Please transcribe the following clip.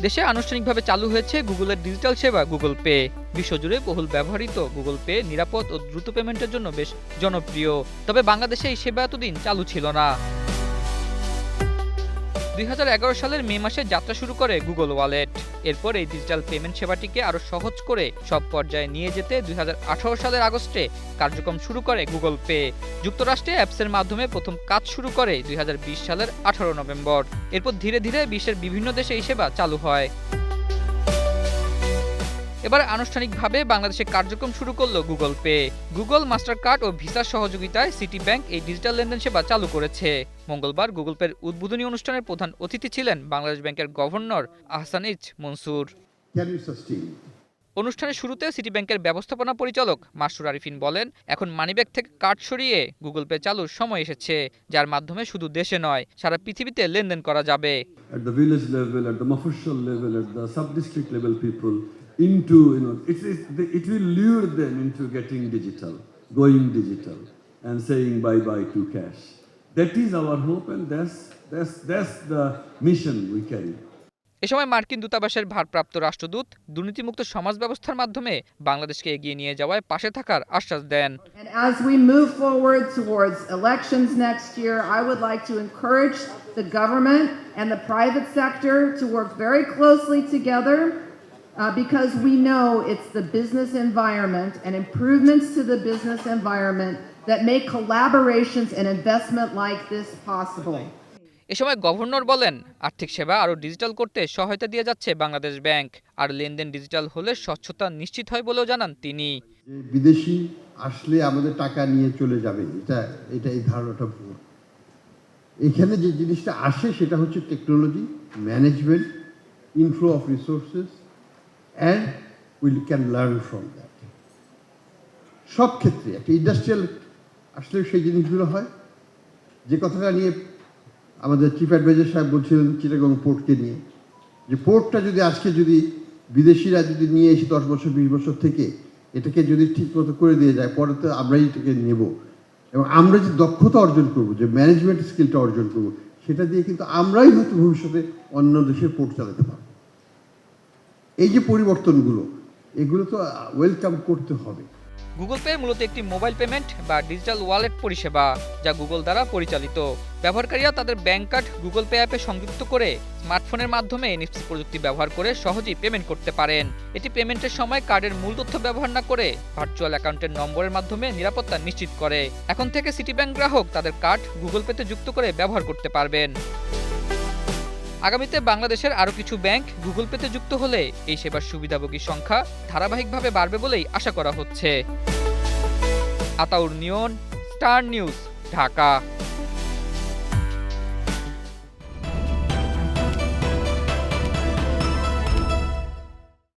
দেশে আনুষ্ঠানিকভাবে চালু হয়েছে গুগলের ডিজিটাল সেবা গুগল পে। বিশ্বজুড়ে বহুল ব্যবহৃত গুগল পে নিরাপদ ও দ্রুত পেমেন্টের জন্য বেশ জনপ্রিয়। তবে বাংলাদেশে এই সেবা এতদিন চালু ছিল না। 2011 সালের মে মাসে যাত্রা শুরু করে গুগল ওয়ালেট। এরপর এই ডিজিটাল পেমেন্ট সেবাটিকে আরও সহজ করে সব পর্যায়ে নিয়ে যেতে 2018 সালের আগস্টে কার্যক্রম শুরু করে গুগল পে। যুক্তরাষ্ট্রে অ্যাপসের মাধ্যমে প্রথম কাজ শুরু করে 2020 সালের 18 নভেম্বর। এরপর ধীরে ধীরে বিশ্বের বিভিন্ন দেশে এই সেবা চালু হয়। এবার আনুষ্ঠানিকভাবে বাংলাদেশে কার্যক্রম শুরু করল Google Pay. Google Mastercard ও ভিসার সহযোগিতায় সিটি ব্যাংক এই ডিজিটাল লেনদেন সেবা চালু করেছে। মঙ্গলবার গুগল পের উদ্বোধনী অনুষ্ঠানের প্রধান অতিথি ছিলেন বাংলাদেশ ব্যাংকের গভর্নর আহসানিজ মনসুর। অনুষ্ঠানের শুরুতে সিটি ব্যাংকের ব্যবস্থাপনা পরিচালক মাসুর আরিফিন বলেন, এখন মানিব্যাগ থেকে কার্ড সরিয়ে গুগল পে চালুর সময় এসেছে, যার মাধ্যমে শুধু দেশে নয় সারা পৃথিবীতে লেনদেন করা যাবে। Into it will lure them into getting digital, going digital, and saying bye bye to cash. That is our hope, and that's the mission we carry. এ সময় মার্কিন দূতাবাসের ভারপ্রাপ্ত রাষ্ট্রদূত দুর্নীতিমুক্ত সমাজ ব্যবস্থার মাধ্যমে বাংলাদেশকে এগিয়ে নিয়ে যাওয়ায় পাশে থাকার আশ্বাস দেন। And as we move forward towards elections next year, I would like to encourage the government and the private sector to work very closely together. Because we know it's the business environment and improvements to the business environment that make collaborations and investment like this possible. এ সময় governor বলেন, আর্থিক সেবা আরও digital করতে সহায়তা দিয়ে যাচ্ছে Bangladesh bank. আর লেনদেন ডিজিটাল হলে স্বচ্ছতা নিশ্চিত হয় বলেও জানান তিনি। বিদেশি আসলে আমাদের টাকা নিয়ে চলে যাবে, এটা এই ধারণাটা ভুল। এখানে যে জিনিসটা আসে সেটা হচ্ছে technology, management, inflow of resources, and we can learn from that. সব ক্ষেত্রে একটা ইন্ডাস্ট্রিয়াল আসলে সেই জিনিসগুলো হয়। যে কথাটা নিয়ে আমাদের চিফ অ্যাডভাইজার সাহেব বলছিলেন চিটাগং পোর্টকে নিয়ে, যে পোর্টটা যদি আজকে যদি বিদেশিরা যদি নিয়ে এসে 10 বছর 20 বছর থেকে এটাকে যদি ঠিক মতো করে দিয়ে যায়, পরে তো আমরাই এটাকে নেব, এবং আমরা যে দক্ষতা অর্জন করব, যে ম্যানেজমেন্ট স্কিলটা অর্জন করব, সেটা দিয়ে কিন্তু আমরাই হয়তো ভবিষ্যতে অন্য দেশের পোর্ট চালাতে পারব। এই যে পরিবর্তনগুলো, এগুলো তো ওয়েলকাম করতে হবে। গুগল পে মূলত একটি মোবাইল পেমেন্ট বা ডিজিটাল ওয়ালেট পরিষেবা, যা গুগল দ্বারা পরিচালিত। ব্যবহারকারীরা তাদের ব্যাংক কার্ড গুগল পে অ্যাপে সংযুক্ত করে স্মার্টফোনের মাধ্যমে এনএফসি প্রযুক্তি ব্যবহার করে সহজেই পেমেন্ট করতে পারেন। এটি পেমেন্টের সময় কার্ডের মূল তথ্য ব্যবহার না করে ভার্চুয়াল অ্যাকাউন্টের নম্বরের মাধ্যমে নিরাপত্তা নিশ্চিত করে। এখন থেকে সিটি ব্যাংক গ্রাহক তাদের কার্ড গুগল পেতে যুক্ত করে ব্যবহার করতে পারবেন। আগামীতে বাংলাদেশের আরও কিছু ব্যাংক গুগল পেতে যুক্ত হলে এই সেবার সুবিধাভোগীর সংখ্যা ধারাবাহিকভাবে বাড়বে বলেই আশা করা হচ্ছে। আতাউর নিয়ন, স্টার নিউজ, ঢাকা।